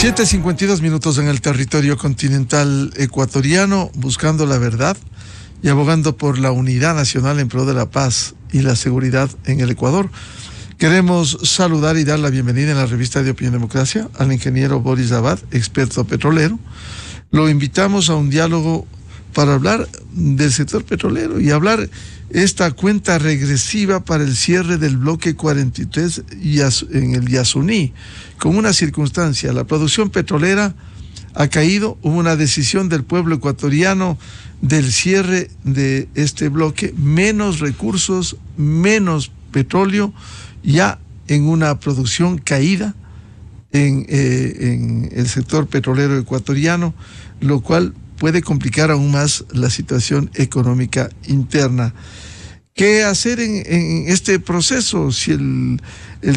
7:52 en el territorio continental ecuatoriano, buscando la verdad y abogando por la unidad nacional en pro de la paz y la seguridad en el Ecuador. Queremos saludar y dar la bienvenida en la revista de Opinión Democracia al ingeniero Boris Abad, experto petrolero. Lo invitamos a un diálogo para hablar del sector petrolero y hablar esta cuenta regresiva para el cierre del bloque 43 en el Yasuní, con una circunstancia: la producción petrolera ha caído. Hubo una decisión del pueblo ecuatoriano del cierre de este bloque, menos recursos, menos petróleo, ya en una producción caída en el sector petrolero ecuatoriano, lo cual puede complicar aún más la situación económica interna. ¿Qué hacer en este proceso si el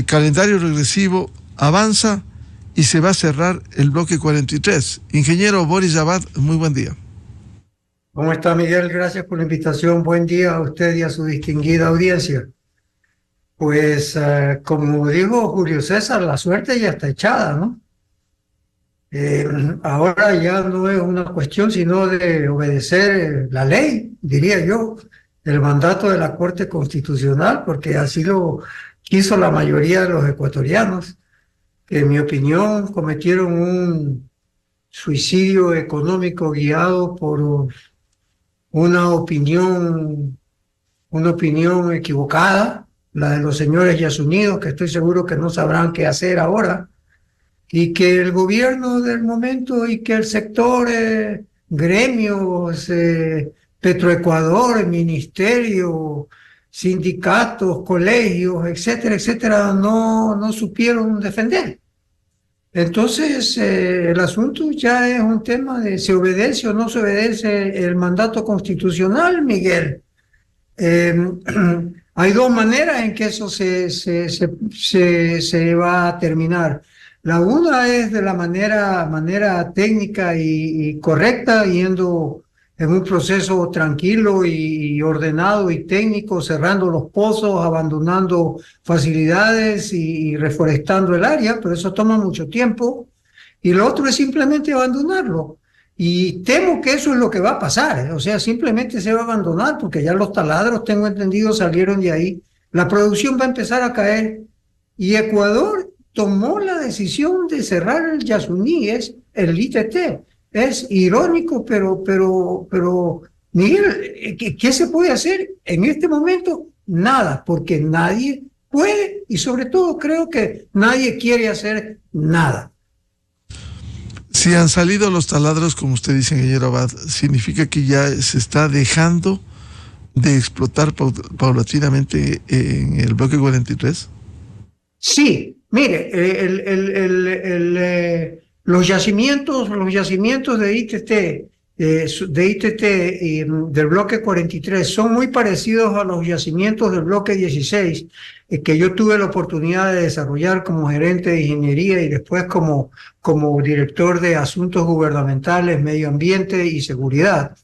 calendario regresivo avanza y se va a cerrar el bloque 43? Ingeniero Boris Abad, muy buen día. ¿Cómo está, Miguel? Gracias por la invitación. Buen día a usted y a su distinguida audiencia. Pues, como dijo Julio César, la suerte ya está echada, ¿no? Ahora ya no es una cuestión sino de obedecer la ley, diría yo, el mandato de la Corte Constitucional, porque así lo quiso la mayoría de los ecuatorianos, que en mi opinión cometieron un suicidio económico guiado por una opinión equivocada, la de los señores Yasunidos, que estoy seguro que no sabrán qué hacer ahora, y que el gobierno del momento y que el sector, gremios, Petroecuador, ministerio, sindicatos, colegios, etcétera, etcétera, no supieron defender. Entonces, el asunto ya es un tema de se obedece o no se obedece el mandato constitucional, Miguel. Hay dos maneras en que eso se va a terminar. La una es de la manera técnica y correcta, yendo en un proceso tranquilo y ordenado y técnico, cerrando los pozos, abandonando facilidades y reforestando el área, pero eso toma mucho tiempo. Y lo otro es simplemente abandonarlo. Y temo que eso es lo que va a pasar, ¿eh? O sea, simplemente se va a abandonar porque ya los taladros, tengo entendido, salieron de ahí. La producción va a empezar a caer y Ecuador tomó la decisión de cerrar el Yasuní, es el ITT. Es irónico, pero Miguel, ¿qué se puede hacer en este momento? Nada, porque nadie puede y sobre todo creo que nadie quiere hacer nada. Si han salido los taladros, como usted dice, ingeniero Abad, ¿significa que ya se está dejando de explotar paulatinamente en el bloque 43? Sí, mire, los yacimientos de ITT y del bloque 43 son muy parecidos a los yacimientos del bloque 16, que yo tuve la oportunidad de desarrollar como gerente de ingeniería y después como director de asuntos gubernamentales, medio ambiente y seguridad.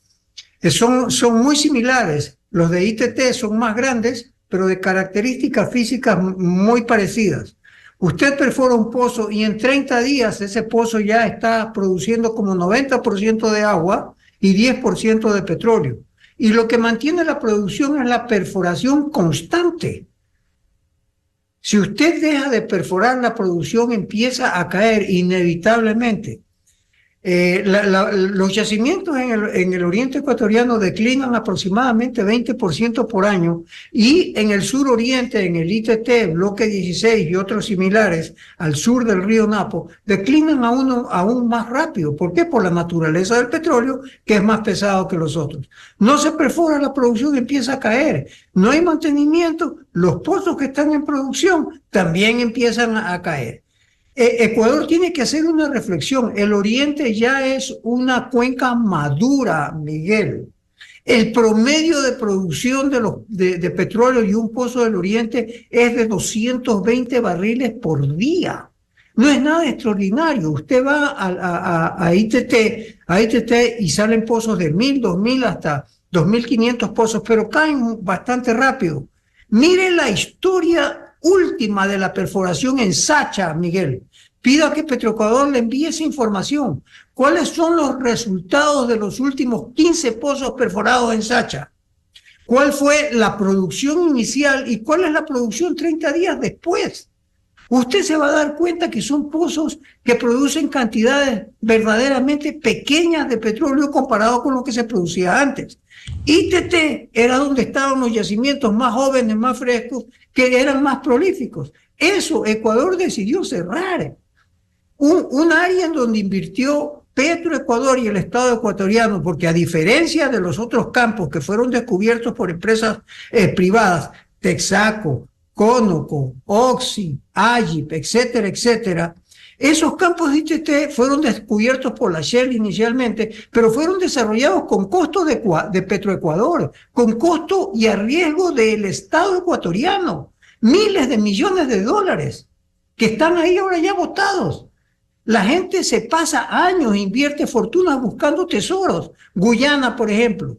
Son muy similares. Los de ITT son más grandes, pero de características físicas muy parecidas. Usted perfora un pozo y en 30 días ese pozo ya está produciendo como 90% de agua y 10% de petróleo. Y lo que mantiene la producción es la perforación constante. Si usted deja de perforar, la producción empieza a caer inevitablemente. Los yacimientos en el oriente ecuatoriano declinan aproximadamente 20% por año y en el suroriente, en el ITT, bloque 16 y otros similares al sur del río Napo, declinan aún más rápido. ¿Por qué? Por la naturaleza del petróleo, que es más pesado que los otros. No se perfora, la producción empieza a caer. No hay mantenimiento, los pozos que están en producción también empiezan a caer. Ecuador tiene que hacer una reflexión. El oriente ya es una cuenca madura, Miguel. El promedio de producción de petróleo y un pozo del oriente es de 220 barriles por día. No es nada extraordinario. Usted va a ITT y salen pozos de 1.000, 2.000 hasta 2.500 pozos, pero caen bastante rápido. Mire la historia última de la perforación en Sacha, Miguel. pida que Petroecuador le envíe esa información. ¿Cuáles son los resultados de los últimos 15 pozos perforados en Sacha? ¿Cuál fue la producción inicial y cuál es la producción 30 días después? Usted se va a dar cuenta que son pozos que producen cantidades verdaderamente pequeñas de petróleo comparado con lo que se producía antes. ITT era donde estaban los yacimientos más jóvenes, más frescos, que eran más prolíficos. Eso Ecuador decidió cerrar. Un área en donde invirtió Petroecuador y el Estado ecuatoriano, porque a diferencia de los otros campos que fueron descubiertos por empresas privadas, Texaco, Conoco, Oxy, Agip, etcétera, etcétera, esos campos de ITT fueron descubiertos por la Shell inicialmente, pero fueron desarrollados con costo de Petroecuador, con costo y a riesgo del Estado ecuatoriano. Miles de millones de dólares que están ahí ahora ya botados. La gente se pasa años, invierte fortunas buscando tesoros. Guyana, por ejemplo.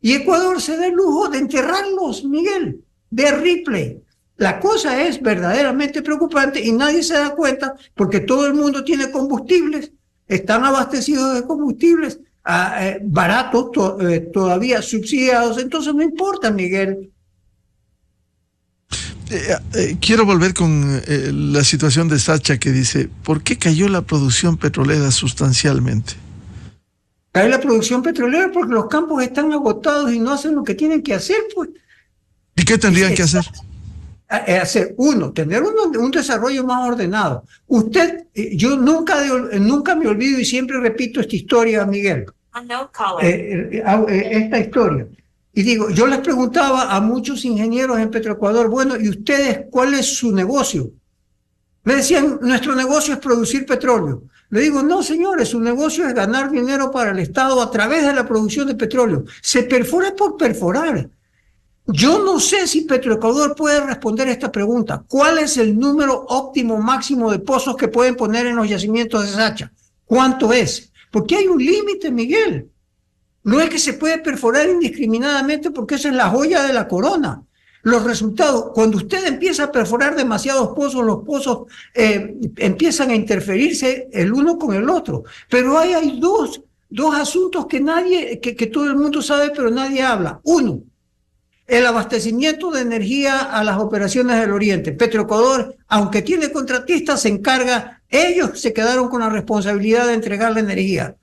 Y Ecuador se da el lujo de enterrarlos, Miguel, de replay. La cosa es verdaderamente preocupante y nadie se da cuenta porque todo el mundo tiene combustibles, están abastecidos de combustibles baratos, todavía subsidiados. Entonces no importa, Miguel. Quiero volver con la situación de Sacha que dice, ¿por qué cayó la producción petrolera sustancialmente? Cae la producción petrolera porque los campos están agotados y no hacen lo que tienen que hacer, pues. ¿Y qué tendrían que hacer? Tener un desarrollo más ordenado. Yo nunca me olvido y siempre repito esta historia, Miguel. Esta historia. Y digo, yo les preguntaba a muchos ingenieros en Petroecuador, bueno, ¿y ustedes cuál es su negocio? Me decían, nuestro negocio es producir petróleo. Le digo, no, señores, su negocio es ganar dinero para el Estado a través de la producción de petróleo. Se perfora por perforar. Yo no sé si Petroecuador puede responder esta pregunta. ¿Cuál es el número óptimo máximo de pozos que pueden poner en los yacimientos de Sacha? ¿Cuánto es? Porque hay un límite, Miguel. No es que se puede perforar indiscriminadamente porque esa es la joya de la corona. Los resultados, cuando usted empieza a perforar demasiados pozos, los pozos empiezan a interferirse el uno con el otro. Pero hay dos asuntos que todo el mundo sabe, pero nadie habla. Uno, el abastecimiento de energía a las operaciones del Oriente. Petroecuador, aunque tiene contratistas, se encarga, ellos se quedaron con la responsabilidad de entregar la energía.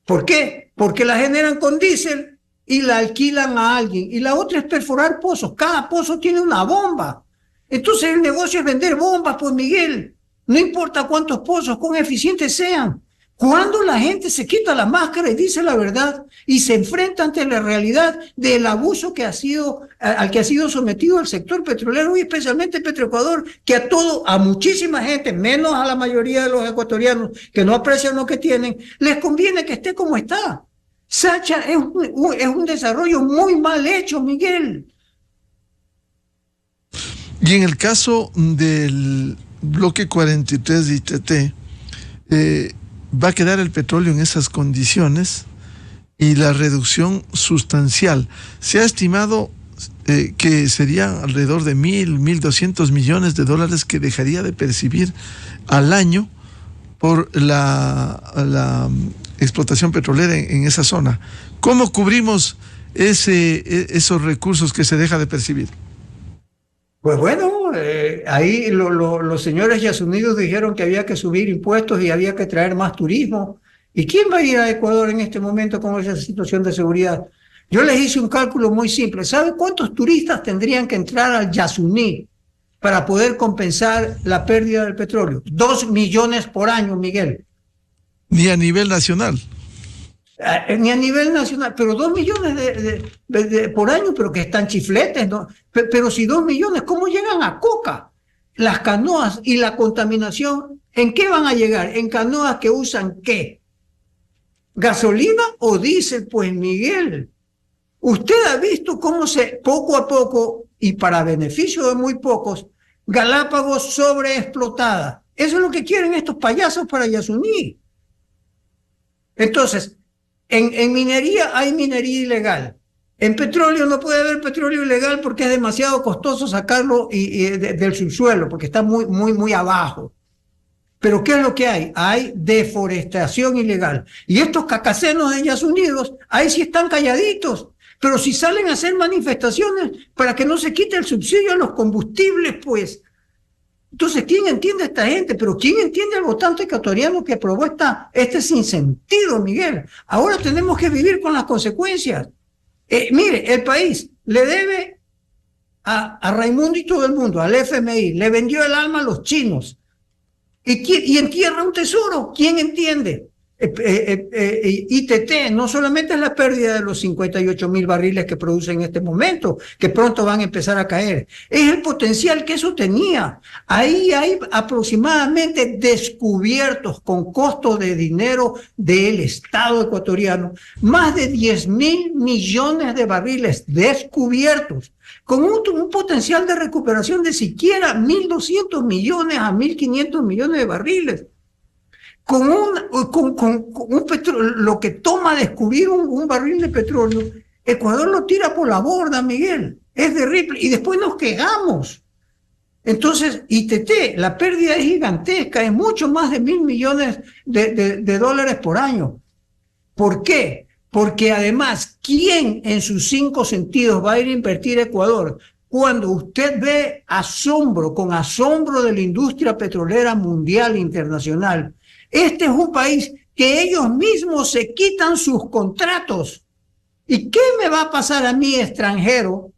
¿Por qué? Porque la generan con diésel y la alquilan a alguien. Y la otra es perforar pozos. Cada pozo tiene una bomba. Entonces el negocio es vender bombas, pues Miguel. No importa cuántos pozos, cuán eficientes sean. Cuando la gente se quita la máscara y dice la verdad y se enfrenta ante la realidad del abuso al que ha sido sometido el sector petrolero y especialmente Petroecuador, que a muchísima gente, menos a la mayoría de los ecuatorianos que no aprecian lo que tienen, les conviene que esté como está. Sacha es un desarrollo muy mal hecho, Miguel. Y en el caso del bloque 43 de ITT, va a quedar el petróleo en esas condiciones y la reducción sustancial. Se ha estimado que serían alrededor de 1.200 millones de dólares que dejaría de percibir al año por la explotación petrolera en esa zona. ¿Cómo cubrimos esos recursos que se deja de percibir? Pues bueno, ahí los señores yasunidos dijeron que había que subir impuestos y había que traer más turismo. ¿Y quién va a ir a Ecuador en este momento con esa situación de seguridad? Yo les hice un cálculo muy simple. ¿Sabe cuántos turistas tendrían que entrar al Yasuní para poder compensar la pérdida del petróleo? 2 millones por año, Miguel. Ni a nivel nacional. Ni a nivel nacional, pero 2 millones por año, pero que están chifletes, ¿no? Pero si 2 millones, ¿cómo llegan a Coca? Las canoas y la contaminación, ¿en qué van a llegar? En canoas que usan ¿qué? ¿Gasolina o diésel? Pues Miguel, usted ha visto cómo poco a poco, y para beneficio de muy pocos, Galápagos sobreexplotada. Eso es lo que quieren estos payasos para Yasuní. Entonces, en minería hay minería ilegal. En petróleo no puede haber petróleo ilegal porque es demasiado costoso sacarlo del subsuelo, porque está muy, muy, muy abajo. Pero ¿qué es lo que hay? Hay deforestación ilegal. Y estos cacacenos de Estados Unidos, ahí sí están calladitos. Pero si salen a hacer manifestaciones para que no se quite el subsidio a los combustibles, pues. Entonces, ¿quién entiende a esta gente? Pero ¿quién entiende al votante ecuatoriano que aprobó este sinsentido, Miguel? Ahora tenemos que vivir con las consecuencias. Mire, el país le debe a Raimundo y todo el mundo, al FMI, le vendió el alma a los chinos y entierra un tesoro. ¿Quién entiende? ITT no solamente es la pérdida de los 58.000 barriles que produce en este momento, que pronto van a empezar a caer, es el potencial que eso tenía. Ahí hay aproximadamente descubiertos con costo de dinero del Estado ecuatoriano, más de 10.000 millones de barriles descubiertos, con un potencial de recuperación de siquiera 1.200 millones a 1.500 millones de barriles. Con un petróleo, lo que toma descubrir un barril de petróleo, Ecuador lo tira por la borda, Miguel. Es terrible. Y después nos quejamos. Entonces, ITT, la pérdida es gigantesca, es mucho más de 1.000 millones de dólares por año. ¿Por qué? Porque además, ¿quién en sus 5 sentidos va a ir a invertir a Ecuador? Cuando usted ve con asombro de la industria petrolera mundial e internacional. Este es un país que ellos mismos se quitan sus contratos. ¿Y qué me va a pasar a mí, extranjero,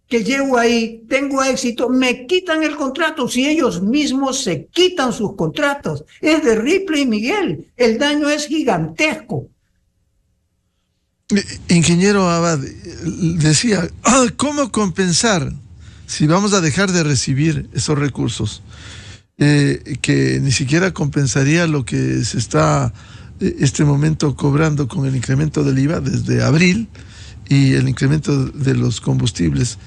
que llego ahí, tengo éxito, me quitan el contrato si ellos mismos se quitan sus contratos? Es de Ripley, Miguel. El daño es gigantesco. Ingeniero Abad decía, ¿cómo compensar si vamos a dejar de recibir esos recursos? Que ni siquiera compensaría lo que se está este momento cobrando con el incremento del IVA desde abril y el incremento de los combustibles.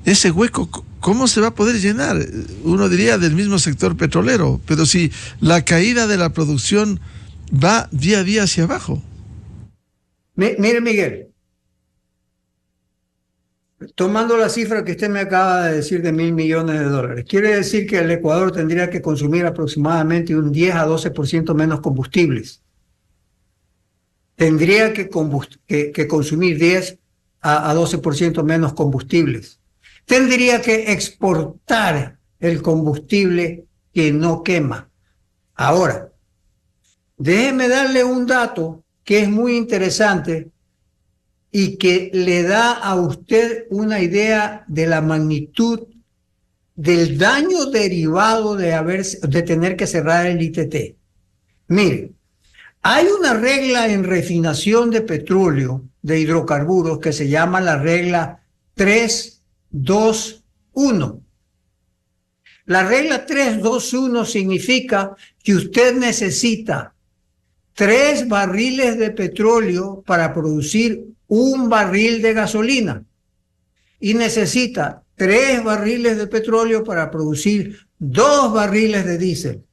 Ese hueco, ¿cómo se va a poder llenar? Uno diría del mismo sector petrolero, pero si la caída de la producción va día a día hacia abajo. Mire, Miguel, tomando la cifra que usted me acaba de decir de 1.000 millones de dólares, quiere decir que el Ecuador tendría que consumir aproximadamente un 10 a 12% menos combustibles. Tendría que consumir 10 a 12% menos combustibles. Tendría que exportar el combustible que no quema. Ahora, déjeme darle un dato que es muy interesante y que le da a usted una idea de la magnitud del daño derivado de tener que cerrar el ITT. Mire, hay una regla en refinación de petróleo, de hidrocarburos, que se llama la regla 3-2-1. La regla 3-2-1 significa que usted necesita 3 barriles de petróleo para producir 1 barril de gasolina y necesita 3 barriles de petróleo para producir 2 barriles de diésel.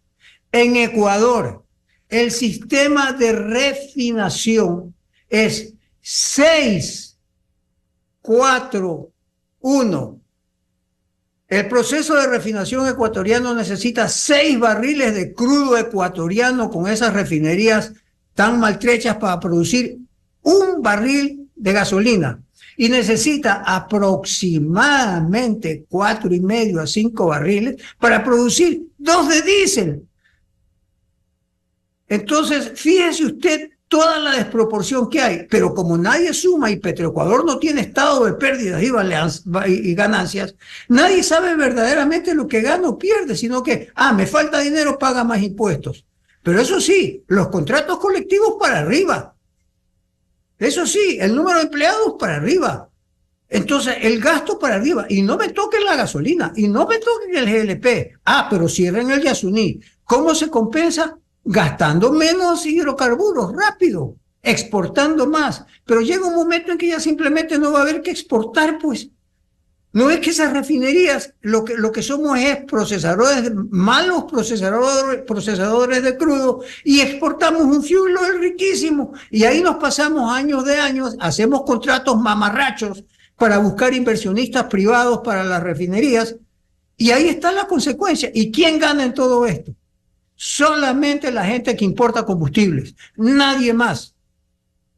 En Ecuador, el sistema de refinación es 6-4-1. El proceso de refinación ecuatoriano necesita 6 barriles de crudo ecuatoriano con esas refinerías tan maltrechas para producir 1 barril de gasolina y necesita aproximadamente 4,5 a 5 barriles para producir 2 de diésel. Entonces, fíjese usted toda la desproporción que hay, pero como nadie suma y Petroecuador no tiene estado de pérdidas y ganancias, nadie sabe verdaderamente lo que gana o pierde, sino que, me falta dinero, paga más impuestos. Pero eso sí, los contratos colectivos para arriba. Eso sí, el número de empleados para arriba. Entonces, el gasto para arriba. Y no me toquen la gasolina, y no me toquen el GLP. Pero cierren el Yasuní. ¿Cómo se compensa? Gastando menos hidrocarburos, rápido, exportando más. Pero llega un momento en que ya simplemente no va a haber que exportar, pues. No es que esas refinerías, lo que somos es malos procesadores de crudo, y exportamos un fuel oil riquísimo. Y ahí nos pasamos años, hacemos contratos mamarrachos para buscar inversionistas privados para las refinerías, y ahí está la consecuencia. ¿Y quién gana en todo esto? solamente la gente que importa combustibles, nadie más.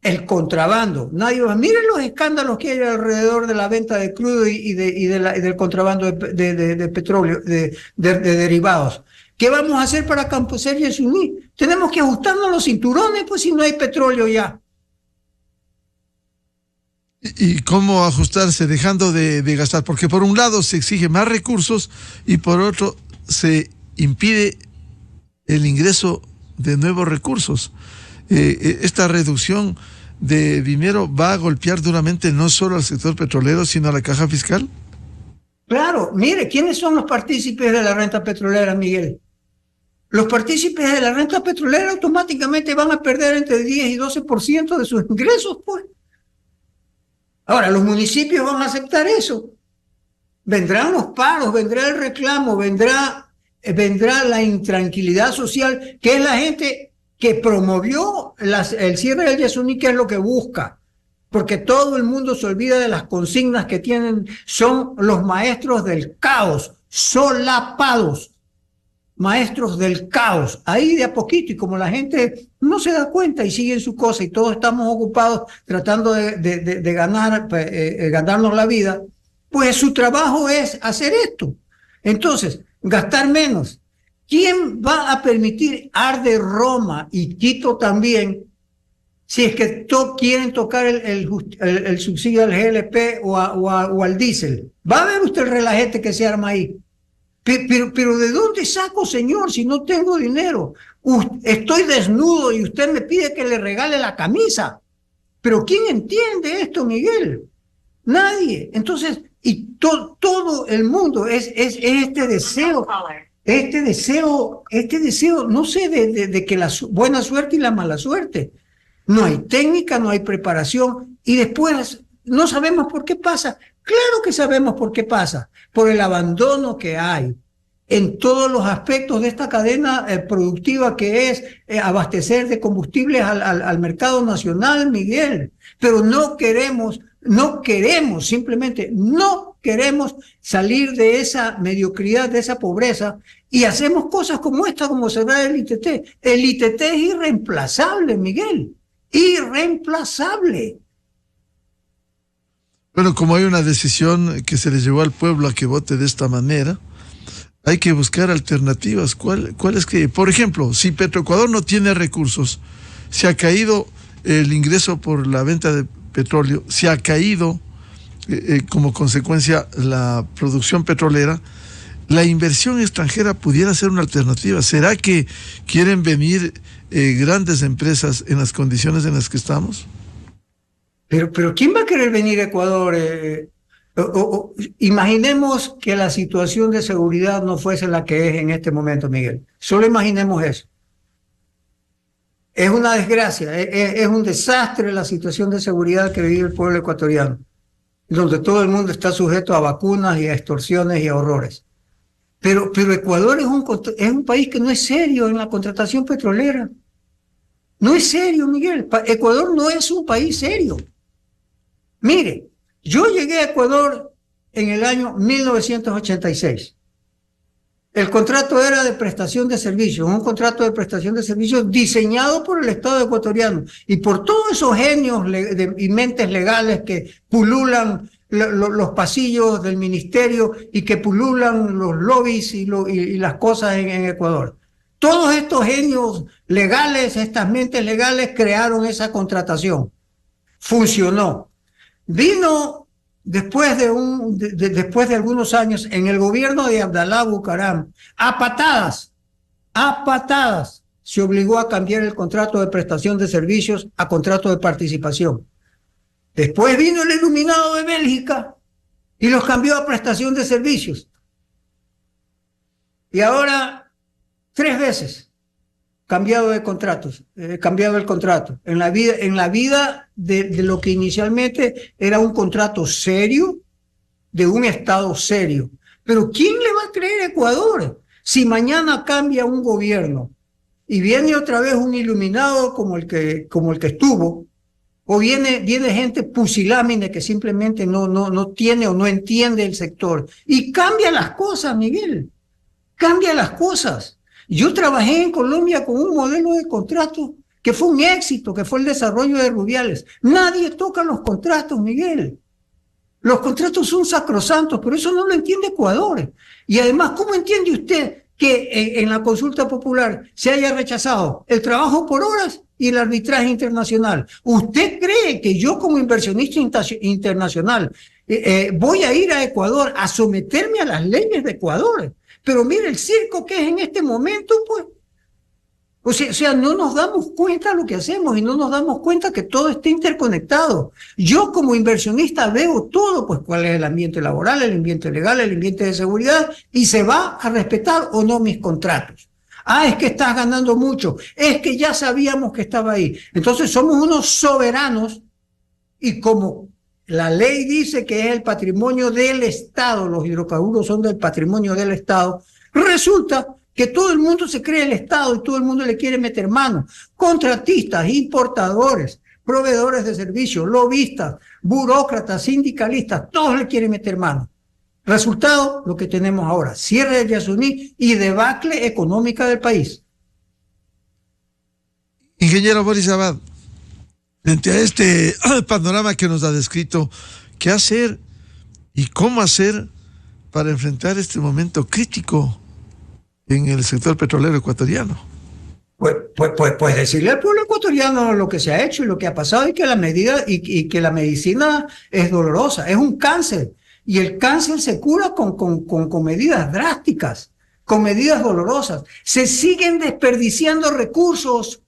El contrabando, nadie más. Miren los escándalos que hay alrededor de la venta de crudo y del contrabando de petróleo, de derivados. ¿Qué vamos a hacer para Camposer y Yasuní? Tenemos que ajustarnos los cinturones, pues si no hay petróleo ya. ¿Y cómo ajustarse dejando de gastar? Porque por un lado se exige más recursos y por otro se impide el ingreso de nuevos recursos. Esta reducción de dinero va a golpear duramente no solo al sector petrolero, sino a la caja fiscal. Claro, mire, ¿quiénes son los partícipes de la renta petrolera, Miguel? Los partícipes de la renta petrolera automáticamente van a perder entre 10 y 12% de sus ingresos, pues. Ahora, los municipios van a aceptar eso. Vendrán los paros, vendrá el reclamo, vendrá la intranquilidad social, que es la gente que promovió el cierre del Yasuní, que es lo que busca. Porque todo el mundo se olvida de las consignas que tienen, son los maestros del caos, solapados. Maestros del caos, ahí de a poquito, y como la gente no se da cuenta y sigue en su cosa y todos estamos ocupados tratando de ganarnos la vida, pues su trabajo es hacer esto. Entonces, gastar menos. ¿Quién va a permitir Arde Roma y Quito también, si es que quieren tocar el subsidio al GLP o al diésel? Va a ver usted el relajete que se arma ahí. Pero ¿de dónde saco, señor, si no tengo dinero? Estoy desnudo y usted me pide que le regale la camisa. Pero ¿quién entiende esto, Miguel? Nadie. Entonces, y todo el mundo es este deseo, no sé, de que la buena suerte y la mala suerte. No hay técnica, no hay preparación, y después no sabemos por qué pasa. Claro que sabemos por qué pasa, por el abandono que hay en todos los aspectos de esta cadena productiva que es abastecer de combustibles al mercado nacional, Miguel. Pero no queremos, simplemente no queremos salir de esa mediocridad, de esa pobreza, y hacemos cosas como esta, como cerrar el ITT. El ITT es irreemplazable, Miguel, irreemplazable. Bueno, como hay una decisión que se le llevó al pueblo a que vote de esta manera, hay que buscar alternativas. ¿Cuál es que, por ejemplo, si Petroecuador no tiene recursos, se ha caído el ingreso por la venta de petróleo, se ha caído como consecuencia la producción petrolera, la inversión extranjera pudiera ser una alternativa? ¿Será que quieren venir grandes empresas en las condiciones en las que estamos? Pero ¿quién va a querer venir a Ecuador? Imaginemos que la situación de seguridad no fuese la que es en este momento, Miguel. Solo imaginemos eso. Es una desgracia, es un desastre la situación de seguridad que vive el pueblo ecuatoriano, donde todo el mundo está sujeto a vacunas y a extorsiones y a horrores. Pero Ecuador es un país que no es serio en la contratación petrolera. No es serio, Miguel. Ecuador no es un país serio. Mire, yo llegué a Ecuador en el año 1986. El contrato era de prestación de servicios, un contrato de prestación de servicios diseñado por el Estado ecuatoriano y por todos esos genios y mentes legales que pululan los pasillos del ministerio y que pululan los lobbies y las cosas en Ecuador. Todos estos genios legales, estas mentes legales crearon esa contratación. Funcionó. Vino después de algunos años en el gobierno de Abdalá Bucaram, a patadas se obligó a cambiar el contrato de prestación de servicios a contrato de participación. Después vino el iluminado de Bélgica y los cambió a prestación de servicios. Y ahora 3 veces cambiado de contratos, cambiado el contrato. En la vida de lo que inicialmente era un contrato serio, de un Estado serio. Pero ¿quién le va a creer a Ecuador? Si mañana cambia un gobierno y viene otra vez un iluminado como el que estuvo, o viene gente pusilánime que simplemente no tiene o no entiende el sector, y cambia las cosas, Miguel, cambia las cosas. Yo trabajé en Colombia con un modelo de contrato que fue un éxito, que fue el desarrollo de Rubiales. Nadie toca los contratos, Miguel. Los contratos son sacrosantos, pero eso no lo entiende Ecuador. Y además, ¿cómo entiende usted que en la consulta popular se haya rechazado el trabajo por horas y el arbitraje internacional? ¿Usted cree que yo como inversionista internacional voy a ir a Ecuador a someterme a las leyes de Ecuador? Pero mire el circo que es en este momento, pues. O sea, no nos damos cuenta de lo que hacemos y no nos damos cuenta que todo está interconectado. Yo como inversionista veo todo, pues cuál es el ambiente laboral, el ambiente legal, el ambiente de seguridad, y se va a respetar o no mis contratos. Ah, es que estás ganando mucho, es que ya sabíamos que estaba ahí. Entonces somos unos soberanos y como la ley dice que es el patrimonio del Estado, los hidrocarburos son del patrimonio del Estado, resulta que todo el mundo se cree el Estado y todo el mundo le quiere meter mano. Contratistas, importadores, proveedores de servicios, lobistas, burócratas, sindicalistas, todos le quieren meter mano. Resultado, lo que tenemos ahora, cierre del Yasuní y debacle económica del país. Ingeniero Boris Abad, frente a este panorama que nos ha descrito, ¿qué hacer y cómo hacer para enfrentar este momento crítico en el sector petrolero ecuatoriano? Pues decirle al pueblo ecuatoriano lo que se ha hecho y lo que ha pasado y que la medida y que la medicina es dolorosa, es un cáncer y el cáncer se cura con medidas drásticas, con medidas dolorosas. Se siguen desperdiciando recursos,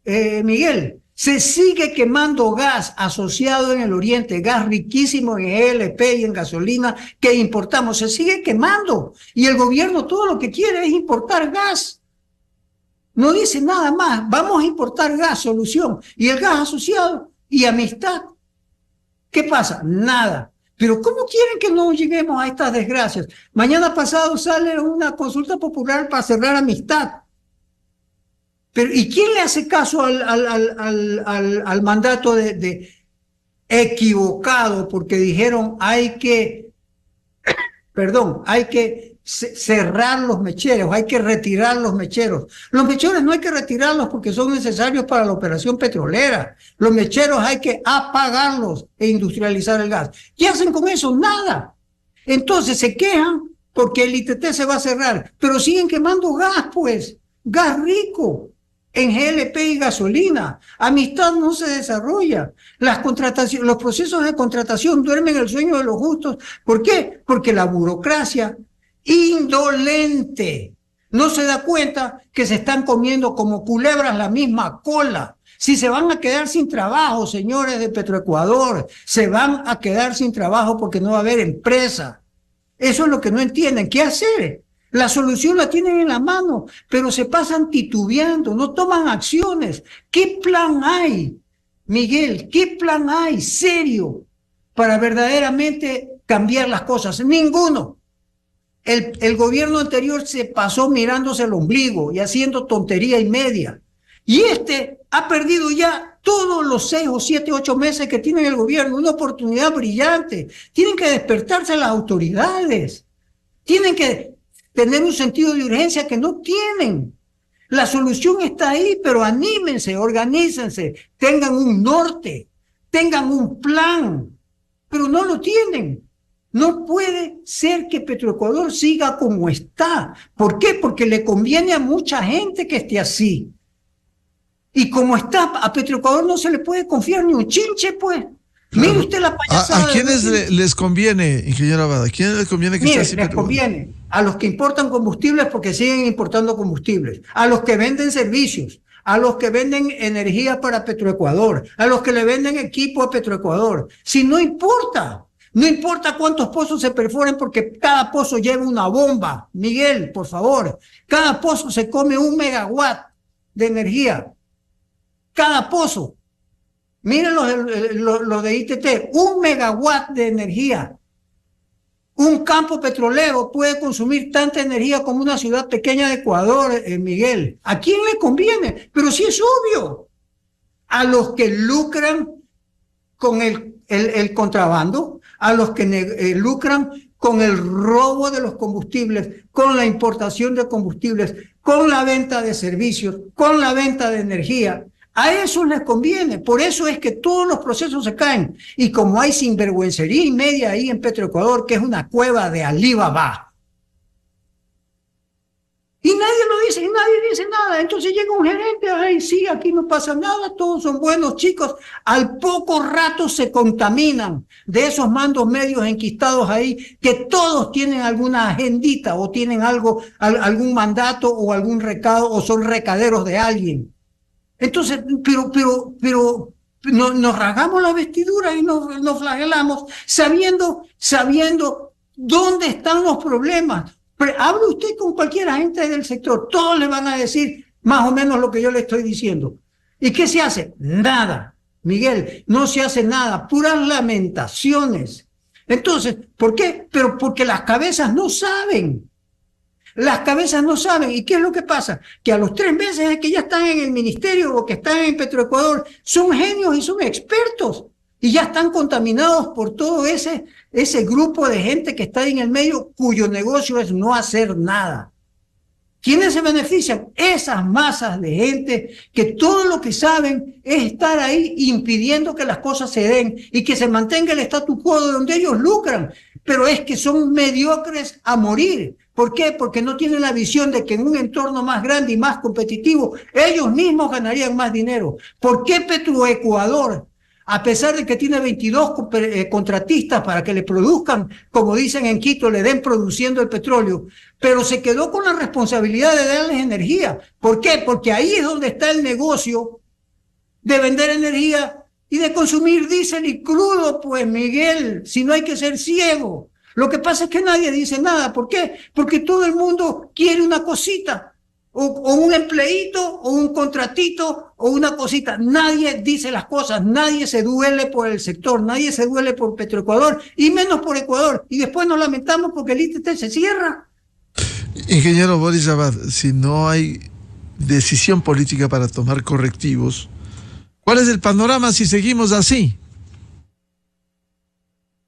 Miguel. Se sigue quemando gas asociado en el oriente, gas riquísimo en GLP y en gasolina que importamos. Se sigue quemando y el gobierno todo lo que quiere es importar gas. No dice nada más, vamos a importar gas, solución. Y el gas asociado y amistad. ¿Qué pasa? Nada. Pero ¿cómo quieren que no lleguemos a estas desgracias? Mañana pasado sale una consulta popular para cerrar amistad. Pero, ¿y quién le hace caso al mandato de equivocado? Porque dijeron hay que cerrar los mecheros, hay que retirar los mecheros. Los mecheros no hay que retirarlos porque son necesarios para la operación petrolera. Los mecheros hay que apagarlos e industrializar el gas. ¿Qué hacen con eso? Nada. Entonces se quejan porque el ITT se va a cerrar, pero siguen quemando gas, pues, gas rico en GLP y gasolina. Amistad no se desarrolla. Los procesos de contratación duermen el sueño de los justos. ¿Por qué? Porque la burocracia indolente no se da cuenta que se están comiendo como culebras la misma cola. Si se van a quedar sin trabajo, señores de Petroecuador, se van a quedar sin trabajo porque no va a haber empresa. Eso es lo que no entienden. ¿Qué hacer? La solución la tienen en la mano, pero se pasan titubeando, no toman acciones. ¿Qué plan hay, Miguel? ¿Qué plan hay serio para verdaderamente cambiar las cosas? Ninguno. El gobierno anterior se pasó mirándose el ombligo y haciendo tontería y media. Y este ha perdido ya todos los 6 o 7, 8 meses que tiene el gobierno, una oportunidad brillante. Tienen que despertarse las autoridades. Tienen que tener un sentido de urgencia que no tienen. La solución está ahí, pero anímense, organícense, tengan un norte, tengan un plan, pero no lo tienen. No puede ser que Petroecuador siga como está. ¿Por qué? Porque le conviene a mucha gente que esté así. Y como está, a Petroecuador no se le puede confiar ni un chinche, pues. Claro. Mire usted la payasada. ¿A quiénes les conviene, ingeniero Abad? ¿A quiénes les conviene que esté así? Les conviene a los que importan combustibles porque siguen importando combustibles, a los que venden servicios, a los que venden energía para Petroecuador, a los que le venden equipo a Petroecuador. Si no importa. No importa cuántos pozos se perforen porque cada pozo lleva una bomba. Miguel, por favor. Cada pozo se come 1 megawatt de energía. Cada pozo. Miren los de ITT. 1 megawatt de energía. Un campo petrolero puede consumir tanta energía como una ciudad pequeña de Ecuador, Miguel. ¿A quién le conviene? Pero sí es obvio. A los que lucran con el contrabando, a los que lucran con el robo de los combustibles, con la importación de combustibles, con la venta de servicios, con la venta de energía. A eso les conviene, por eso es que todos los procesos se caen. Y como hay sinvergüencería y media ahí en Petroecuador, que es una cueva de Alibaba, y nadie lo dice, y nadie dice nada. Entonces llega un gerente, ay, sí, aquí no pasa nada, todos son buenos chicos. Al poco rato se contaminan de esos mandos medios enquistados ahí, que todos tienen alguna agendita o tienen algo, algún mandato o algún recado o son recaderos de alguien. Entonces, pero nos rasgamos la vestidura y nos flagelamos sabiendo dónde están los problemas. Hable usted con cualquier agente del sector, todos le van a decir más o menos lo que yo le estoy diciendo. ¿Y qué se hace? Nada, Miguel, no se hace nada, puras lamentaciones. Entonces, ¿por qué? Pero porque las cabezas no saben. Las cabezas no saben. ¿Y qué es lo que pasa? Que a los 3 meses de que ya están en el ministerio o que están en Petroecuador, son genios y son expertos. Y ya están contaminados por todo ese grupo de gente que está en el medio, cuyo negocio es no hacer nada. ¿Quiénes se benefician? Esas masas de gente que todo lo que saben es estar ahí impidiendo que las cosas se den y que se mantenga el statu quo de donde ellos lucran. Pero es que son mediocres a morir. ¿Por qué? Porque no tienen la visión de que en un entorno más grande y más competitivo, ellos mismos ganarían más dinero. ¿Por qué Petroecuador, a pesar de que tiene 22 contratistas para que le produzcan, como dicen en Quito, le den produciendo el petróleo, pero se quedó con la responsabilidad de darles energía? ¿Por qué? Porque ahí es donde está el negocio de vender energía y de consumir diésel y crudo, pues Miguel, si no hay que ser ciego. Lo que pasa es que nadie dice nada. ¿Por qué? Porque todo el mundo quiere una cosita. O un empleíto, o un contratito, o una cosita. Nadie dice las cosas, nadie se duele por el sector, nadie se duele por Petroecuador, y menos por Ecuador. Y después nos lamentamos porque el ITT se cierra. Ingeniero Boris Abad, si no hay decisión política para tomar correctivos, ¿cuál es el panorama si seguimos así?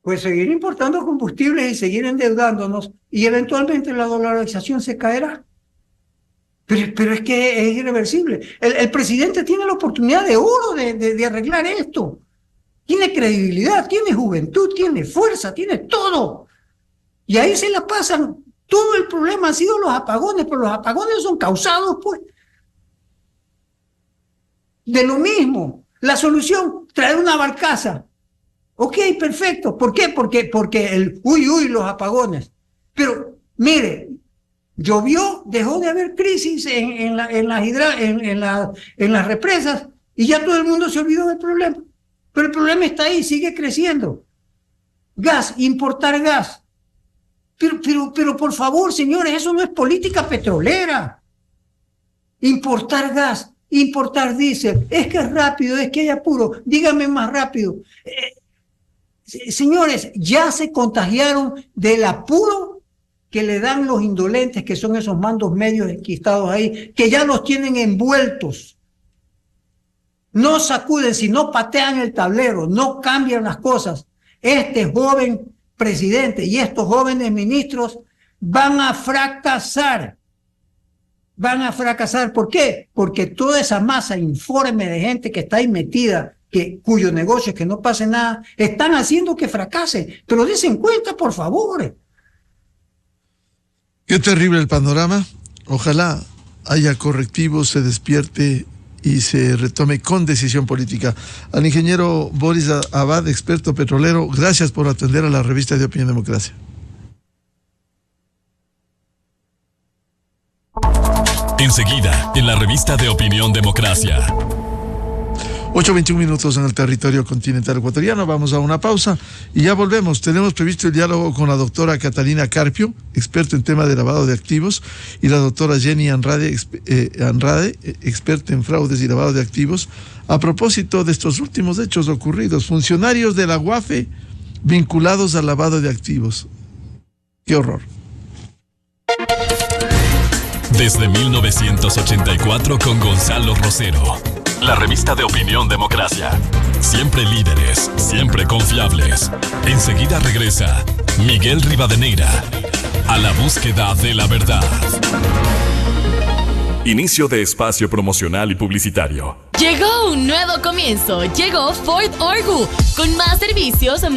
Pues seguir importando combustibles y seguir endeudándonos, y eventualmente la dolarización se caerá. Pero es que es irreversible. El presidente tiene la oportunidad de oro de arreglar esto. Tiene credibilidad, tiene juventud, tiene fuerza, tiene todo. Y ahí se la pasan. Todo el problema han sido los apagones, pero los apagones son causados, pues, de lo mismo. La solución, traer una barcaza. Ok, perfecto. ¿Por qué? Porque los apagones. Pero, mire, llovió, dejó de haber crisis en las represas y ya todo el mundo se olvidó del problema. Pero el problema está ahí, sigue creciendo. Gas, importar gas. Pero por favor, señores, eso no es política petrolera. Importar gas, importar diésel, es que es rápido, es que hay apuro. Díganme más rápido. Señores, ya se contagiaron del apuro que le dan los indolentes, que son esos mandos medios enquistados ahí, que ya los tienen envueltos. No sacuden, si no patean el tablero, no cambian las cosas. Este joven presidente y estos jóvenes ministros van a fracasar. Van a fracasar. ¿Por qué? Porque toda esa masa informe de gente que está ahí metida, cuyo negocio es que no pase nada, están haciendo que fracase. Pero desen cuenta, por favor. Qué terrible el panorama. Ojalá haya correctivos, se despierte y se retome con decisión política. Al ingeniero Boris Abad, experto petrolero, gracias por atender a la revista de Opinión Democracia. Enseguida, en la revista de Opinión Democracia. 8:21 minutos en el territorio continental ecuatoriano. Vamos a una pausa y ya volvemos. Tenemos previsto el diálogo con la doctora Catalina Carpio, experta en tema de lavado de activos, y la doctora Jenny Andrade, experta en fraudes y lavado de activos, a propósito de estos últimos hechos ocurridos. Funcionarios de la UAFE vinculados al lavado de activos. ¡Qué horror! Desde 1984 con Gonzalo Rosero. La revista de Opinión Democracia. Siempre líderes, siempre confiables. Enseguida regresa Miguel Rivadeneira, a la búsqueda de la verdad. Inicio de espacio promocional y publicitario. Llegó un nuevo comienzo. Llegó Ford Orgu con más servicios, más